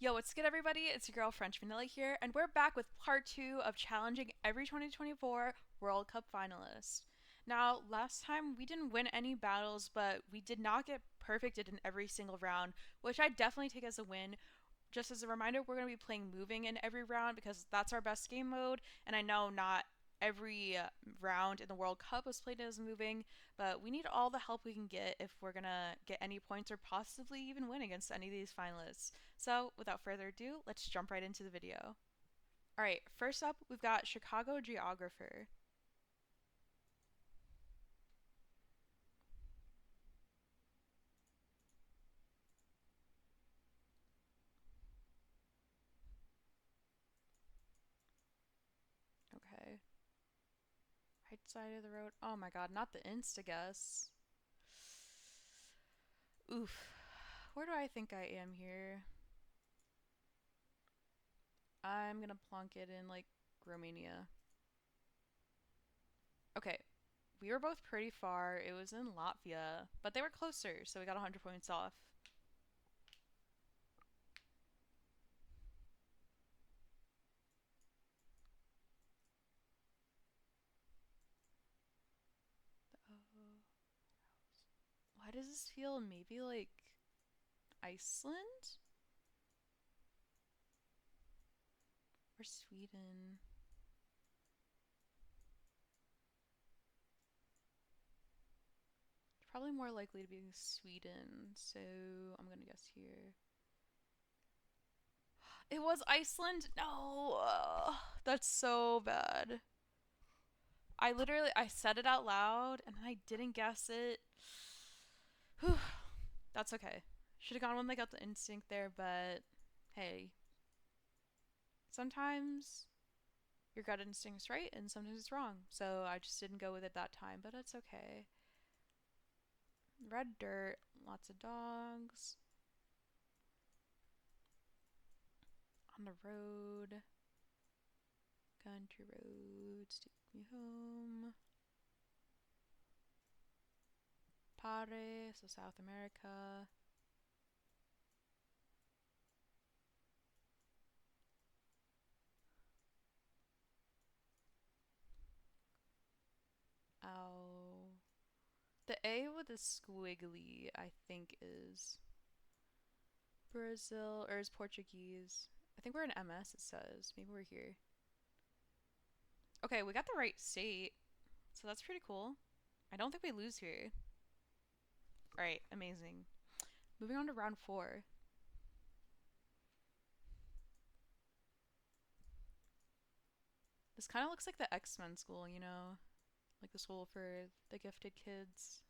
Yo, what's good, everybody? It's your girl French Vanilla here, and we're back with part two of challenging every 2024 World Cup finalist. Now, last time we didn't win any battles, but we did not get perfected in every single round, which I definitely take as a win. Just as a reminder, we're going to be playing moving in every round because that's our best game mode, and I know not every round in the World Cup was played as moving, but we need all the help we can get if we're gonna get any points or possibly even win against any of these finalists. So, without further ado, let's jump right into the video. Alright, first up, we've got Chicago Geographer. Okay. Right side of the road. Oh my god, not the Insta guess. Oof. Where do I think I am here? I'm gonna plonk it in like Romania. Okay, we were both pretty far. It was in Latvia, but they were closer, so we got 100 points off. Oh, why does this feel maybe like Iceland or Sweden? It's probably more likely to be Sweden, so I'm gonna guess here. It was Iceland? No, that's so bad. I said it out loud and I didn't guess it. Whew. That's okay. Should have gone when they got the instinct there, but hey, sometimes your gut instinct's right and sometimes it's wrong. So I just didn't go with it that time, but it's okay. Red dirt, lots of dogs. On the road. Country roads take me home. Pare, so South America. Ow. The A with the squiggly, I think, is Brazil, or is Portuguese. I think we're in MS, it says. Maybe we're here. Okay, we got the right state, so that's pretty cool. I don't think we lose here. Alright, amazing. Moving on to round four. This kind of looks like the X-Men school, you know? Like the school for the gifted kids.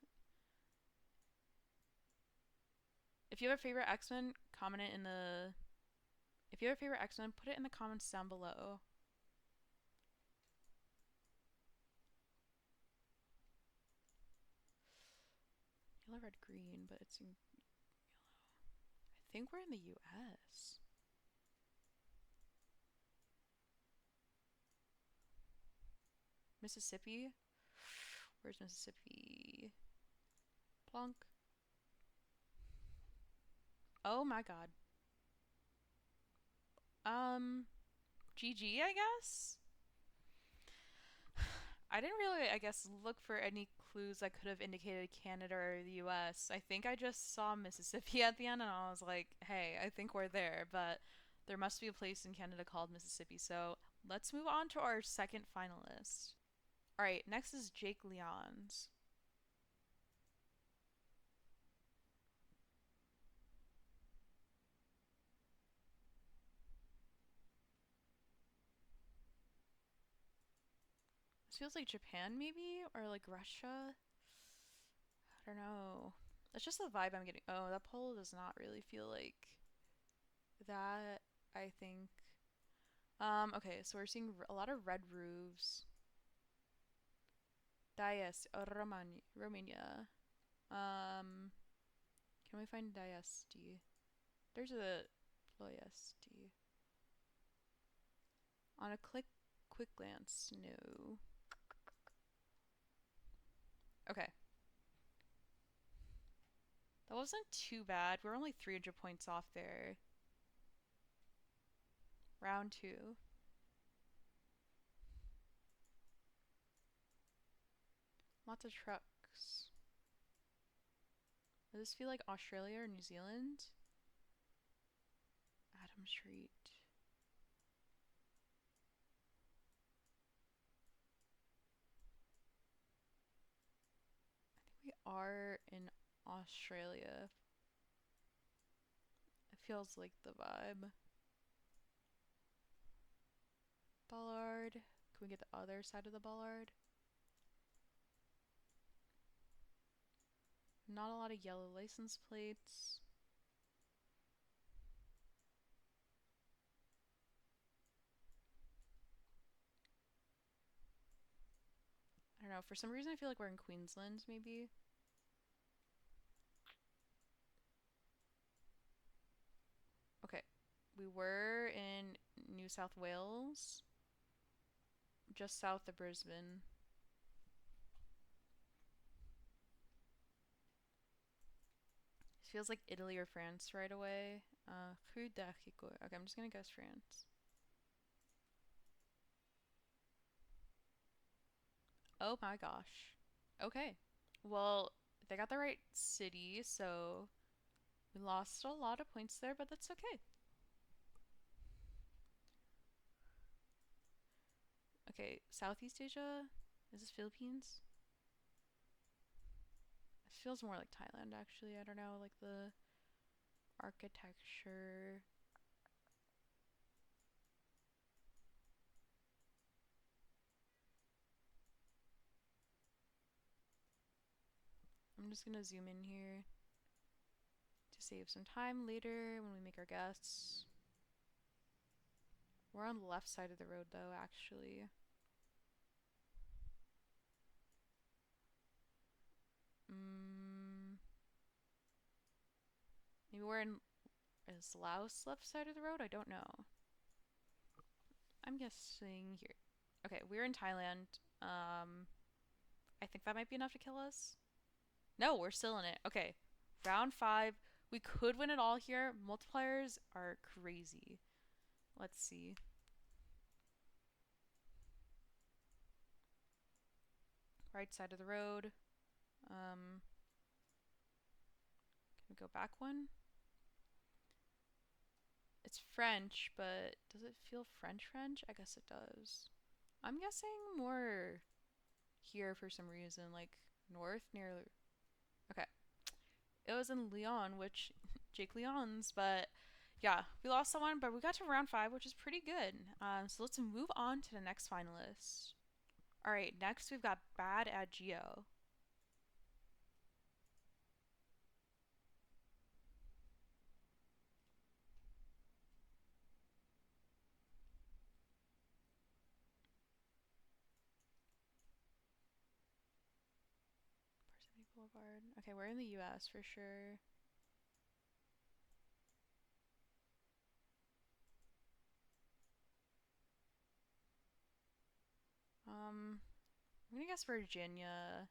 If you have a favorite X-Men, comment it in the... If you have a favorite X-Men, put it in the comments down below. Yellow, red, green, but it's in yellow. I think we're in the US. Mississippi? Where's Mississippi? Plonk. Oh my god. GG, I guess? I didn't really, I guess, look for any clues that could have indicated Canada or the US. I think I just saw Mississippi at the end and I was like, hey, I think we're there, but there must be a place in Canada called Mississippi. So let's move on to our second finalist. All right, next is Jake Leons. This feels like Japan, maybe? Or like Russia? I don't know. That's just the vibe I'm getting. Oh, that pole does not really feel like that, I think. Okay, so we're seeing a lot of red roofs. Dias, Romania. Um, can we find Diasti? There's a Ploiesti. On a quick glance, no. Okay. That wasn't too bad. We're only 300 points off there. Round two. Lots of trucks. Does this feel like Australia or New Zealand? Adam Street. We are in Australia. It feels like the vibe. Bollard. Can we get the other side of the bollard? Not a lot of yellow license plates. I don't know. For some reason, I feel like we're in Queensland, maybe. Okay. We were in New South Wales, just south of Brisbane. Feels like Italy or France right away. Rue d'Archicourt. Okay, I'm just gonna guess France. Oh my gosh. Okay. Well, they got the right city, so we lost a lot of points there, but that's okay. Okay, Southeast Asia? Is this Philippines? It feels more like Thailand, actually. I don't know, like the architecture. I'm just gonna zoom in here to save some time later when we make our guess. We're on the left side of the road, though, actually. Maybe we're in... Is Laos left side of the road? I don't know. I'm guessing here. Okay, we're in Thailand. I think that might be enough to kill us. No, we're still in it. Okay, round five. We could win it all here. Multipliers are crazy. Let's see. Right side of the road. Can we go back one? It's French, but does it feel French? I guess it does. I'm guessing more here for some reason, like north near. Okay, it was in Lyon, which Jake Lyons, but yeah, we lost someone, but we got to round five, which is pretty good. So let's move on to the next finalist. All right, next we've got Bad at Geo. Parsippany Boulevard. Okay, we're in the U.S. for sure. I'm gonna guess Virginia.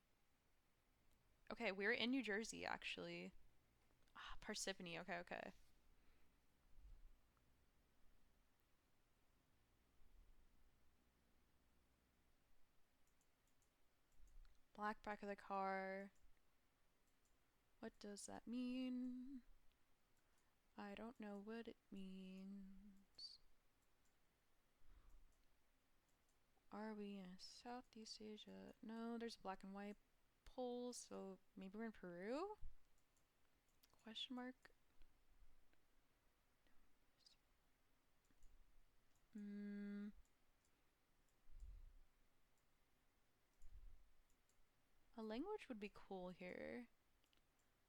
Okay, we're in New Jersey actually. Ah, Parsippany. Okay. Black back of the car. What does that mean? I don't know what it means. Are we in Southeast Asia? No, there's black and white poles, so maybe we're in Peru? Question mark. A language would be cool here.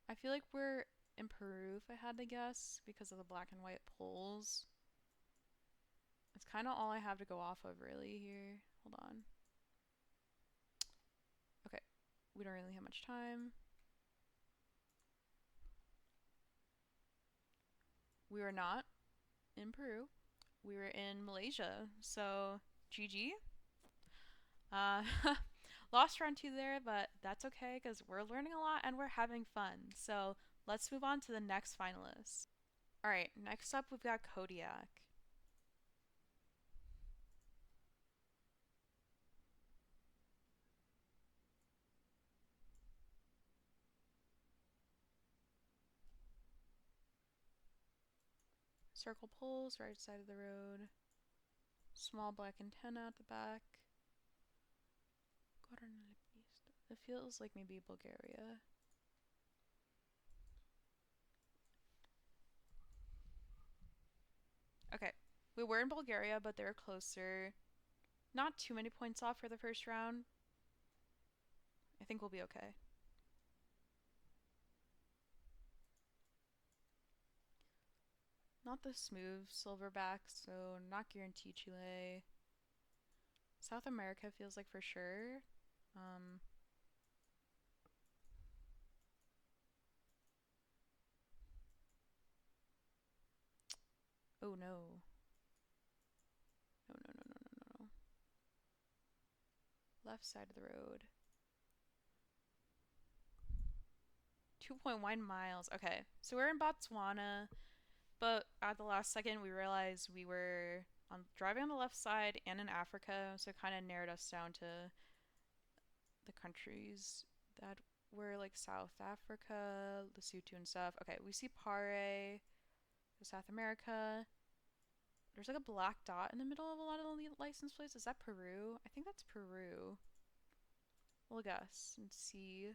I feel like we're in Peru if I had to guess because of the black and white poles. It's kind of all I have to go off of really here. Hold on. Okay, we don't really have much time. We were not in Peru. We were in Malaysia. So, GG. Uh, lost round two there, but that's okay because we're learning a lot and we're having fun. So, let's move on to the next finalist. All right, next up we've got Kodiak. Circle poles, right side of the road. Small black antenna at the back. It feels like maybe Bulgaria. Okay, we were in Bulgaria, but they're closer. Not too many points off for the first round. I think we'll be okay. Not the smooth silverback, so not guaranteed Chile. South America feels like for sure. Um, oh no. No, no, no, no, no, no, no. Left side of the road. 2.1 miles. Okay, so we're in Botswana, but at the last second we realized we were driving on the left side and in Africa, so it kind of narrowed us down to the countries that were like South Africa, Lesotho and stuff. Okay, we see Pare, South America. There's like a black dot in the middle of a lot of the license plates. Is that Peru? I think that's Peru. We'll guess and see.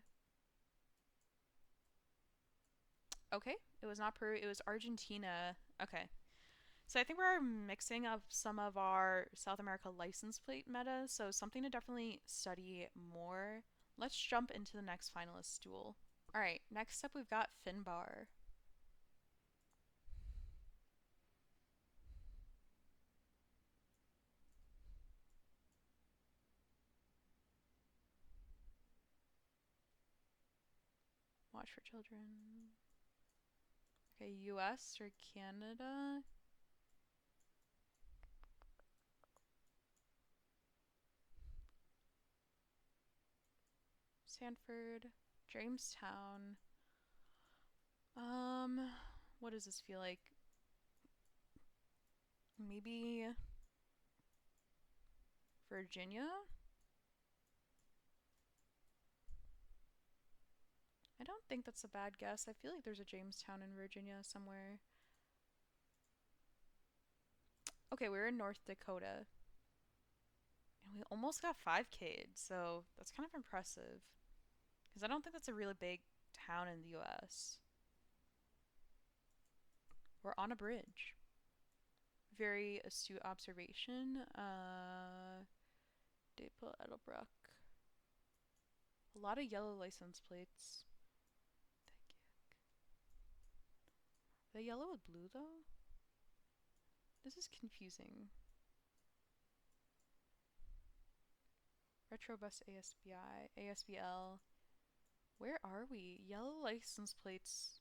Okay, it was not Peru, it was Argentina. Okay. So I think we're mixing up some of our South America license plate meta, so something to definitely study more. Let's jump into the next finalist duel. All right, next up we've got Finbar. Watch for children. Okay, US or Canada? Sanford, Jamestown. Um, what does this feel like? Maybe Virginia? I don't think that's a bad guess. I feel like there's a Jamestown in Virginia somewhere. Okay, we're in North Dakota. And we almost got 5K'd, so that's kind of impressive. Because I don't think that's a really big town in the US. We're on a bridge. Very astute observation. Depot Edelbrook. A lot of yellow license plates. Are they yellow with blue though? This is confusing. Retrobus ASBI, ASBL. Where are we? Yellow license plates.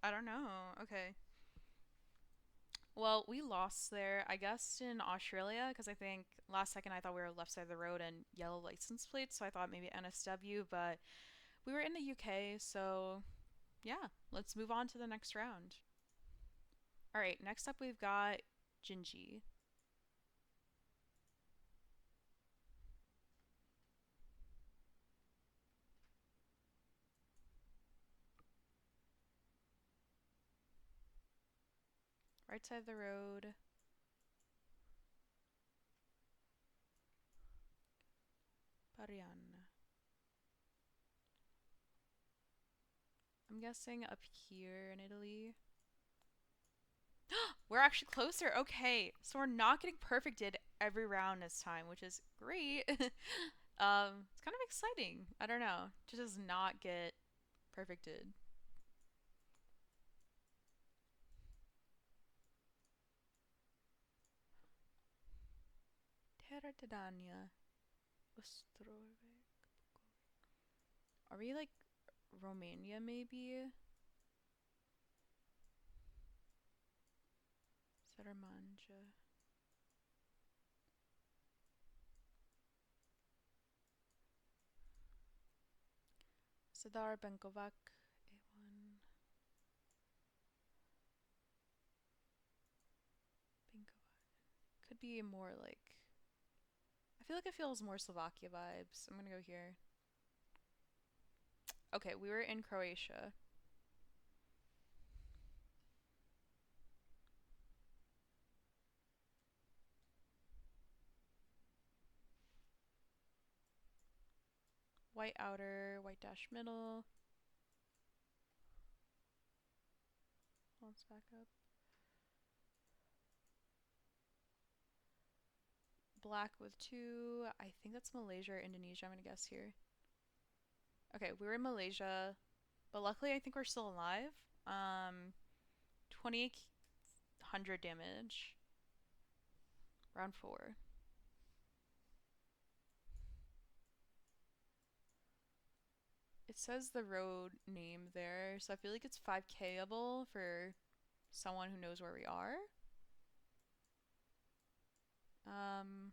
I don't know. Okay. Well, we lost there, I guess, in Australia, because I think last second I thought we were left side of the road and yellow license plates, so I thought maybe NSW, but we were in the UK, so yeah, let's move on to the next round. All right, next up we've got Gingy. Right side of the road. Parian. I'm guessing up here in Italy. We're actually closer. Okay, so we're not getting perfected every round this time, which is great. It's kind of exciting. I don't know. To just not get perfected. Terra Tedania. Are we like Romania maybe? Saramanja. Sadar Benkovac. A1. Benkovac. Could be more like, I feel like it feels more Slovakia vibes. I'm gonna go here. Okay, we were in Croatia. White outer, white dash middle. Let's back up. Black with two. I think that's Malaysia or Indonesia, I'm gonna guess here. Okay, we were in Malaysia, but luckily I think we're still alive. 2,800 damage. Round four. It says the road name there, so I feel like it's 5Kable for someone who knows where we are. Um,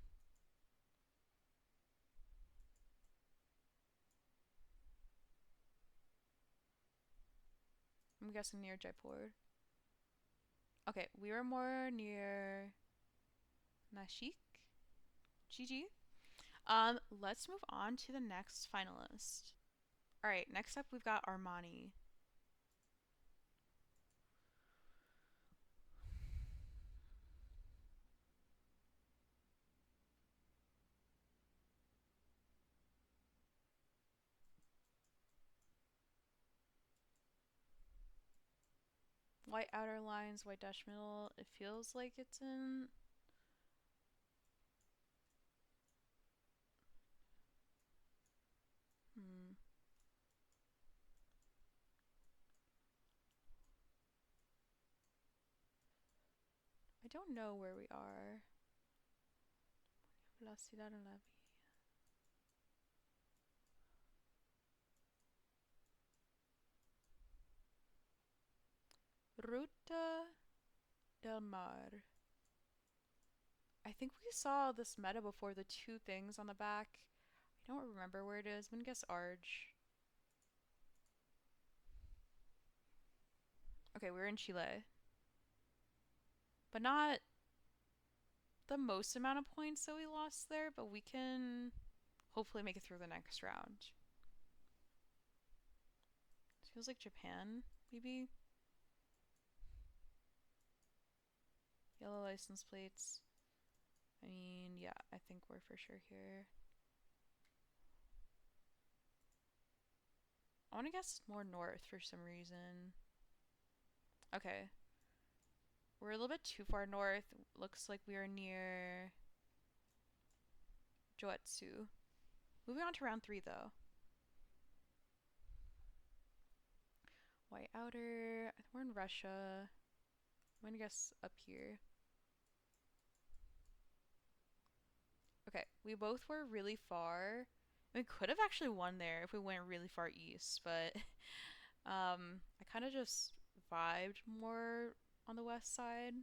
I'm guessing near Jaipur. Okay, we were more near Nashik. GG. Let's move on to the next finalist. All right, next up we've got Armani. White outer lines, white dash middle. It feels like it's in. Hmm. I don't know where we are. La ciudad en la villa. Ruta del Mar. I think we saw this meta before, the two things on the back. I don't remember where it is. I'm gonna guess Arge. Okay, we're in Chile. But not the most amount of points that we lost there, but we can hopefully make it through the next round. It feels like Japan, maybe? Yellow license plates. I mean, yeah, I think we're for sure here. I want to guess more north for some reason. Okay. We're a little bit too far north. Looks like we are near Joetsu. Moving on to round three, though. White outer. I think we're in Russia. I'm gonna guess up here. Okay, we both were really far. We could have actually won there if we went really far east, but I kind of just vibed more on the west side.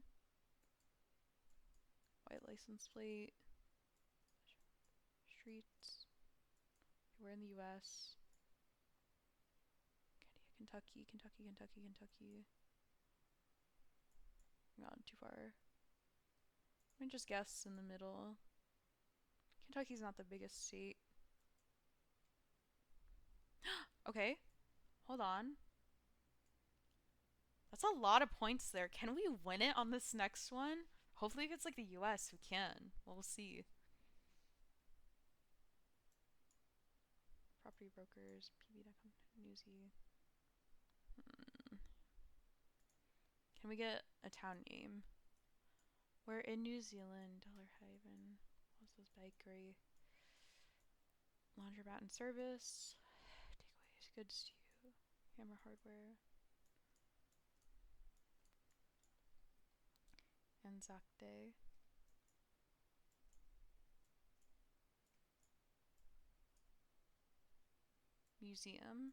White license plate. Streets. We're in the US. Kentucky, Kentucky, Kentucky, Kentucky. Not too far. I'm gonna just guess in the middle. Kentucky's not the biggest state. Okay, hold on. That's a lot of points there. Can we win it on this next one? Hopefully if it's like the US, we can. Well, we'll see. Property brokers, pb.com, newsy. Can we get a town name? We're in New Zealand, Dollar Haven. What's this bakery? Laundromat and service. Takeaways, goods to you. Hammer hardware. Anzacte. Museum.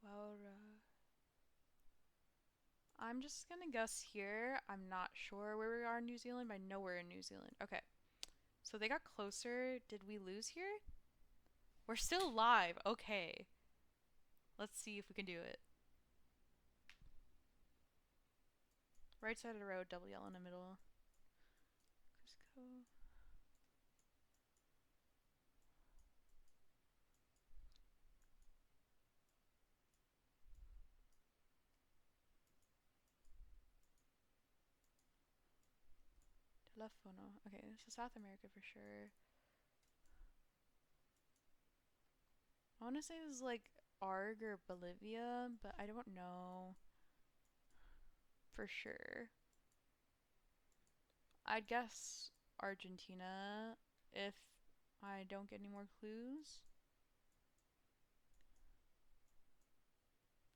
Laura. I'm just gonna guess here. I'm not sure where we are in New Zealand, but I know we're in New Zealand. Okay. So they got closer. Did we lose here? We're still live. Okay. Let's see if we can do it. Right side of the road, double yellow in the middle. Cusco. Telefono. Okay, this is South America for sure. I want to say this is like Arg or Bolivia, but I don't know for sure. I'd guess Argentina if I don't get any more clues.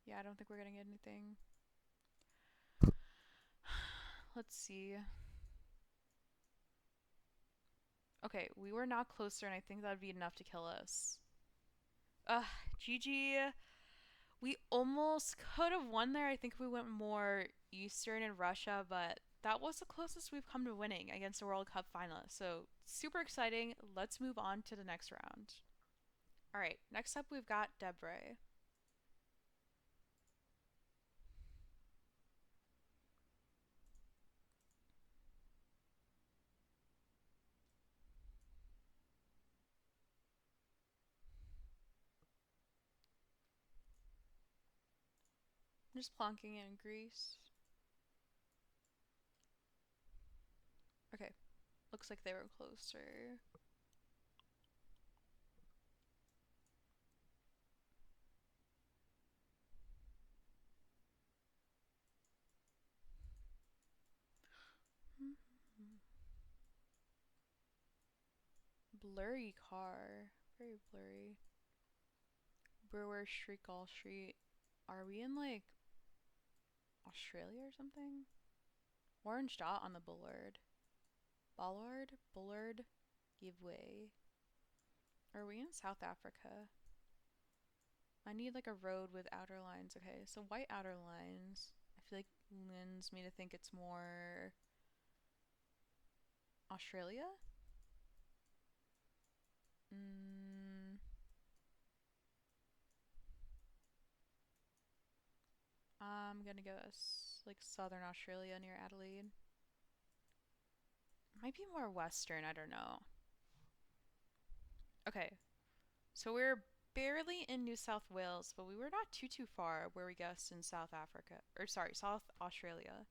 Yeah, I don't think we're gonna get anything. Let's see. Okay, we were not closer, and I think that would be enough to kill us. Ugh, GG. We almost could have won there. I think we went more Eastern in Russia, but that was the closest we've come to winning against a World Cup finalist. So super exciting. Let's move on to the next round. All right, next up we've got Debray. I'm just plonking in Greece. Okay, looks like they were closer. Blurry car. Very blurry. Brewer Street, Gall Street. Are we in like Australia or something? Orange dot on the bullard. Bollard? Bullard? Give way. Are we in South Africa? I need like a road with outer lines. Okay, so white outer lines. I feel like lends me to think it's more Australia? I'm gonna guess like Southern Australia near Adelaide. Might be more Western, I don't know. Okay, so we're barely in New South Wales, but we were not too far where we guessed in South Africa. Or sorry, South Australia.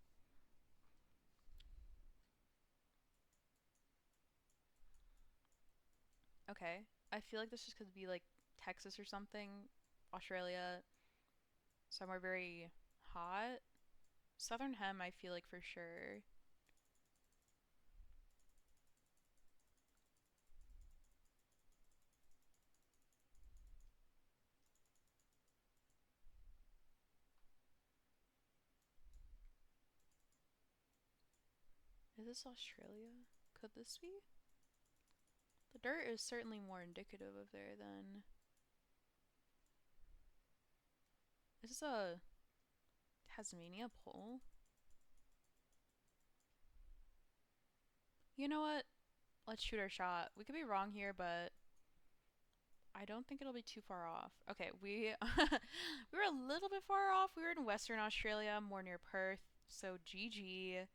Okay. I feel like this just could be like Texas or something. Australia, somewhere very hot. Southern Hem, I feel like for sure. Is this Australia? Could this be? The dirt is certainly more indicative of there than. Is this a Tasmania pole? You know what? Let's shoot our shot. We could be wrong here, but I don't think it'll be too far off. Okay, we we were a little bit far off. We were in Western Australia, more near Perth. So GG.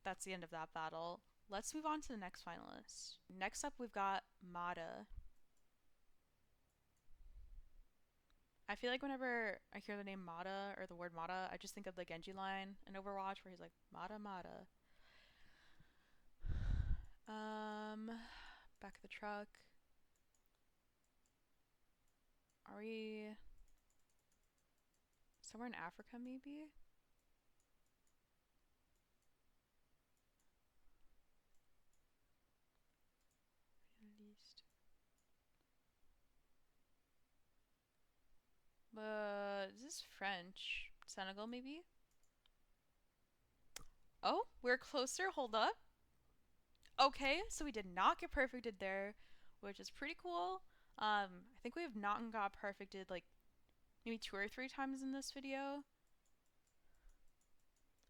That's the end of that battle. Let's move on to the next finalist. Next up, we've got Mata. I feel like whenever I hear the name Mata or the word Mata, I just think of the Genji line in Overwatch where he's like, Mata Mata. Back of the truck. Are we somewhere in Africa maybe? Finalist. This is French. Senegal maybe? Oh, we're closer. Hold up. Okay, so we did not get perfected there, which is pretty cool. I think we have not got perfected like maybe 2 or 3 times in this video.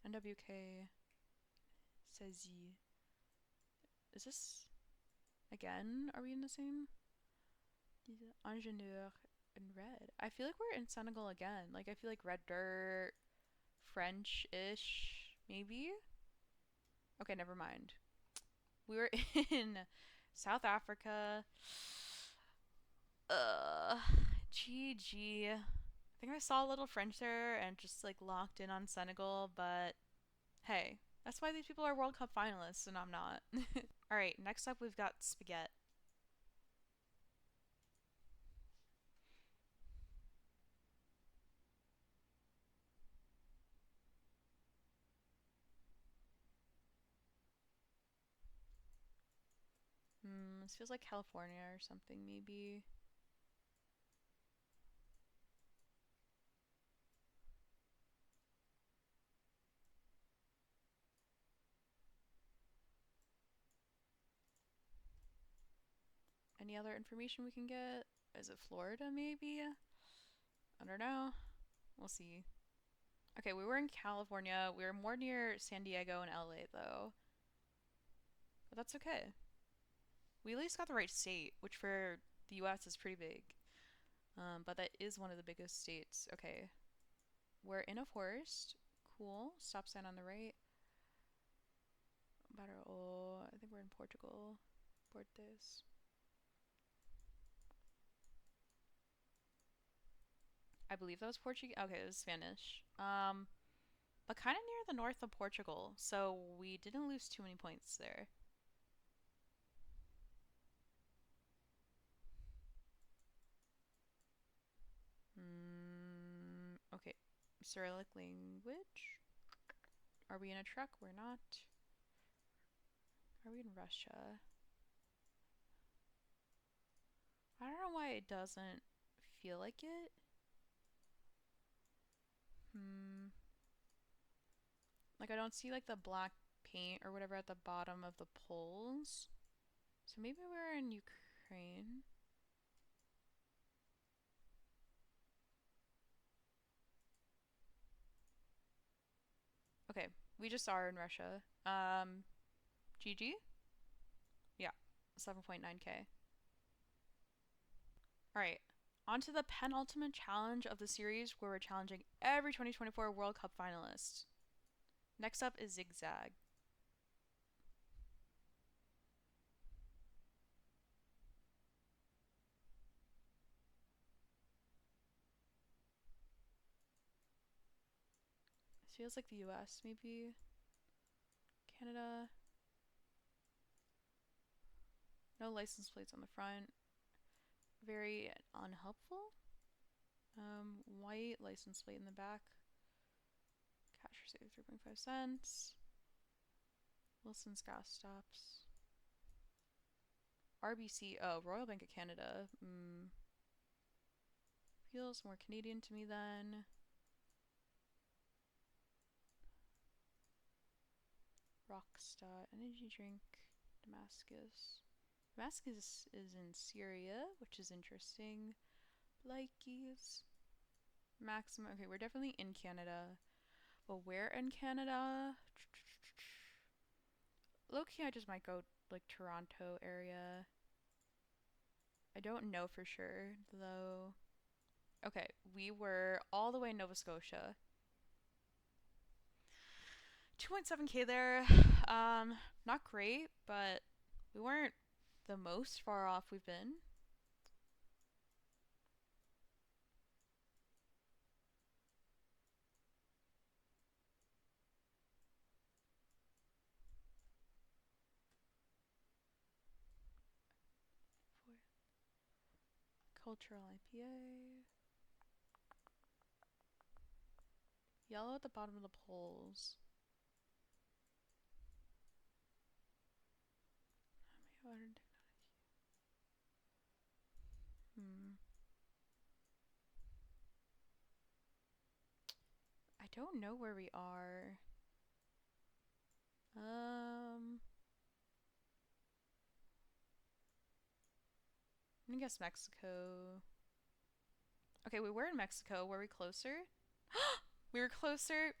NWK says is this again? Are we in the same? Ingénieur in red. I feel like we're in Senegal again. Like I feel like red dirt, French-ish. Maybe? Okay, never mind. We were in South Africa. Uh, GG. I think I saw a little French there and just like locked in on Senegal, but hey, that's why these people are World Cup finalists and I'm not. All right, next up we've got spaghetti. This feels like California or something, maybe. Any other information we can get? Is it Florida, maybe? I don't know. We'll see. Okay, we were in California. We were more near San Diego and LA, though. But that's okay. We at least got the right state, which for the US is pretty big. But that is one of the biggest states. Okay. We're in a forest. Cool. Stop sign on the right. Oh, I think we're in Portugal. Portes. I believe that was Portuguese. Okay, it was Spanish. But kind of near the north of Portugal, so we didn't lose too many points there. Okay. Cyrillic language. Are we in a truck? We're not. Are we in Russia? I don't know why it doesn't feel like it. Like I don't see like the black paint or whatever at the bottom of the poles. So maybe we're in Ukraine. Okay, we just are in Russia. GG? Yeah, 7.9k. Alright, on to the penultimate challenge of the series where we're challenging every 2024 World Cup finalist. Next up is Zigzag. This feels like the US, maybe. Canada. No license plates on the front. Very unhelpful. White license plate in the back. Cash receipt 3.5 cents. Wilson's gas stops. RBC. Oh, Royal Bank of Canada. Feels more Canadian to me then. Rockstar energy drink. Damascus. Damascus is in Syria, which is interesting. Likey's. Maximum. Okay, we're definitely in Canada. But where in Canada? Low-key, I just might go like Toronto area. I don't know for sure, though. Okay, we were all the way in Nova Scotia. 2.7k there. Not great, but we weren't the most far off we've been. Cultural IPA. Yellow at the bottom of the polls. Modern technology. I don't know where we are. I'm gonna guess Mexico. Okay, we were in Mexico. Were we closer? We were closer.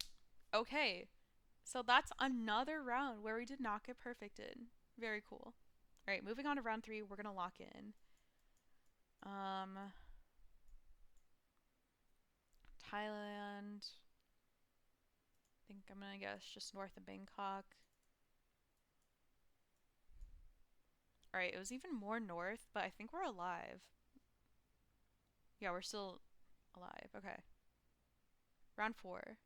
Okay. So that's another round where we did not get perfected. Very cool. All right, moving on to round 3, we're going to lock in. Thailand. think I'm gonna guess just north of Bangkok. Alright, it was even more north, but I think we're alive. Yeah, we're still alive. Okay. Round 4.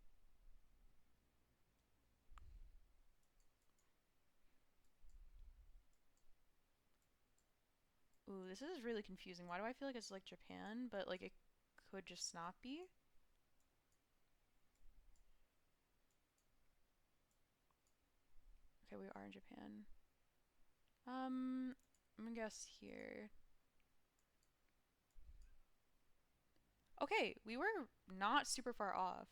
Ooh, this is really confusing. Why do I feel like it's like Japan, but like it could just not be? Okay, we are in Japan. I'm gonna guess here. Okay, we were not super far off.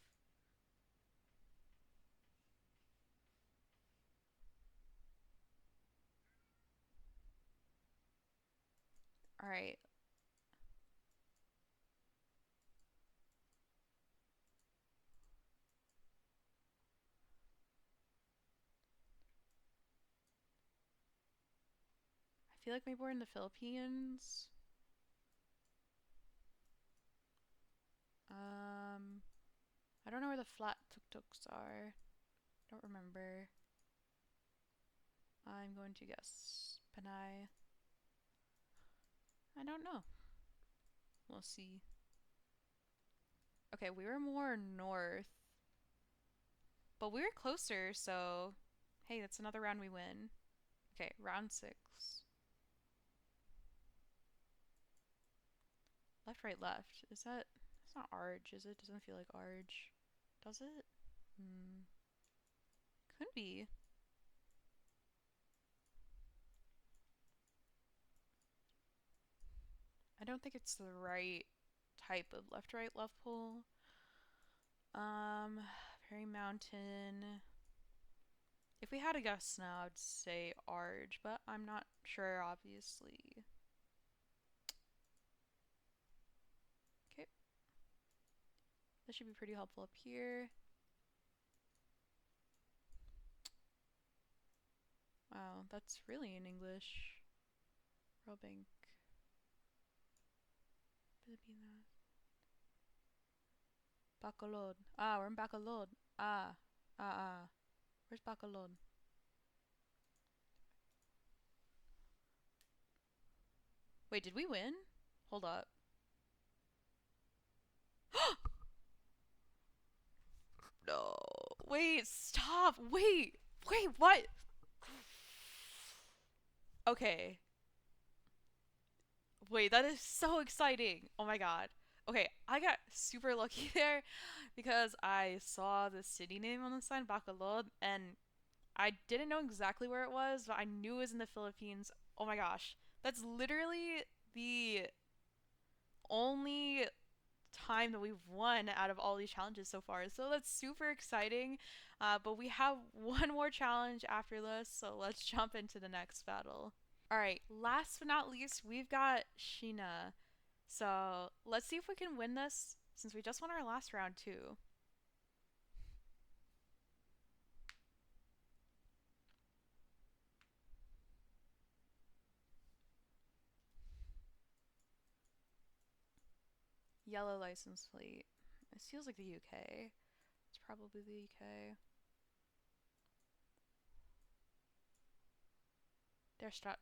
All right. I feel like maybe we're in the Philippines. Um, I don't know where the flat tuk-tuks are. Don't remember. I'm going to guess Panay. I don't know. We'll see. Okay, we were more north, but we were closer, so hey, that's another round we win. Okay, round 6. Left, right, left. Is that? It's not Arge, is it? Doesn't feel like Arge. Does it? Hmm. Could be. I don't think it's the right type of left, right, left pull. Um, Prairie Mountain. If we had a guess now, I'd say Arge, but I'm not sure, obviously. Okay, this should be pretty helpful up here. Wow, that's really in English. Robank. Pilipinas. Bacolod. Ah, we're in Bacolod. Ah. Where's Bacolod? Wait, did we win? Hold up. No. Wait, stop. Wait, what? Okay. Wait, that is so exciting. Oh my god. Okay, I got super lucky there because I saw the city name on the sign, Bacolod, and I didn't know exactly where it was, but I knew it was in the Philippines. Oh my gosh. That's literally the only time that we've won out of all these challenges so far. So that's super exciting. But we have one more challenge after this, so let's jump into the next battle. All right, last but not least, we've got Sheena. So let's see if we can win this since we just won our last round too. Yellow license plate. It feels like the UK. It's probably the UK.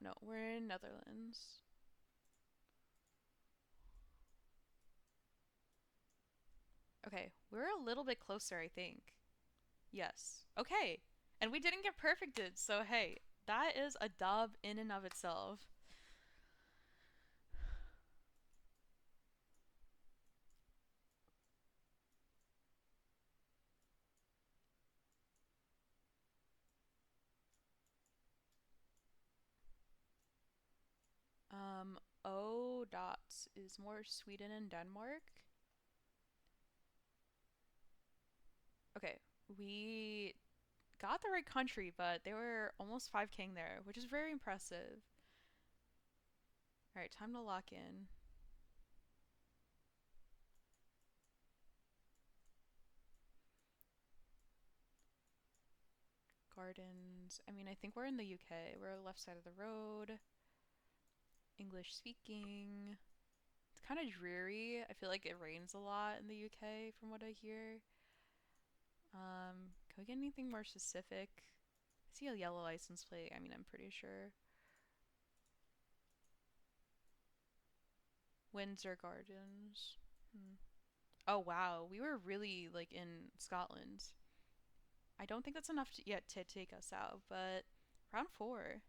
No, we're in Netherlands. Okay, we're a little bit closer, I think. Yes. Okay. And we didn't get perfected, so hey, that is a dub in and of itself. O dots is more Sweden and Denmark. Okay, we got the right country, but they were almost 5King there, which is very impressive. All right, time to lock in. Gardens. I mean, I think we're in the UK. We're left side of the road. English speaking. It's kind of dreary. I feel like it rains a lot in the UK from what I hear. Can we get anything more specific? I see a yellow license plate. I mean, I'm pretty sure. Windsor Gardens. Hmm. Oh wow, we were really like in Scotland. I don't think that's enough yet to take us out, but round four.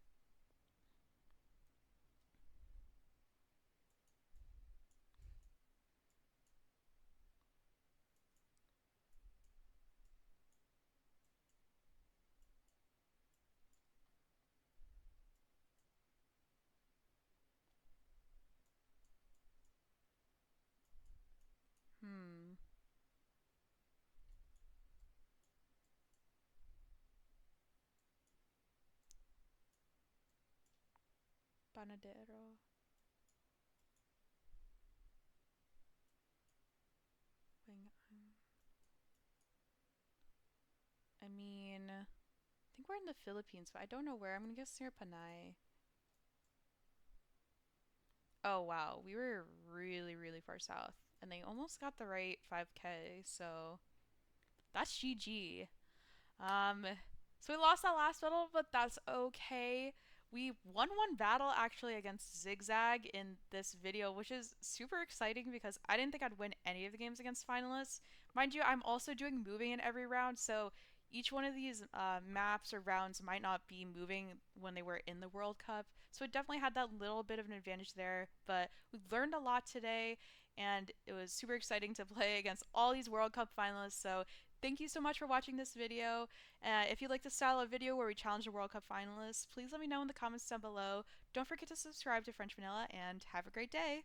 Hmm. Panadero. Wing. I mean, I think we're in the Philippines, but I don't know where. I'm gonna guess near Panay. Oh wow, we were really, really far south, and they almost got the right 5K. So that's GG. Um, so we lost that last battle, but that's okay. We won one battle actually against Zigzag in this video, which is super exciting because I didn't think I'd win any of the games against finalists. Mind you, I'm also doing moving in every round, so each one of these maps or rounds might not be moving when they were in the World Cup. So it definitely had that little bit of an advantage there, but we learned a lot today, and it was super exciting to play against all these World Cup finalists. So thank you so much for watching this video. If you like this style of video where we challenge the World Cup finalists, please let me know in the comments down below. Don't forget to subscribe to French Vanilla and have a great day.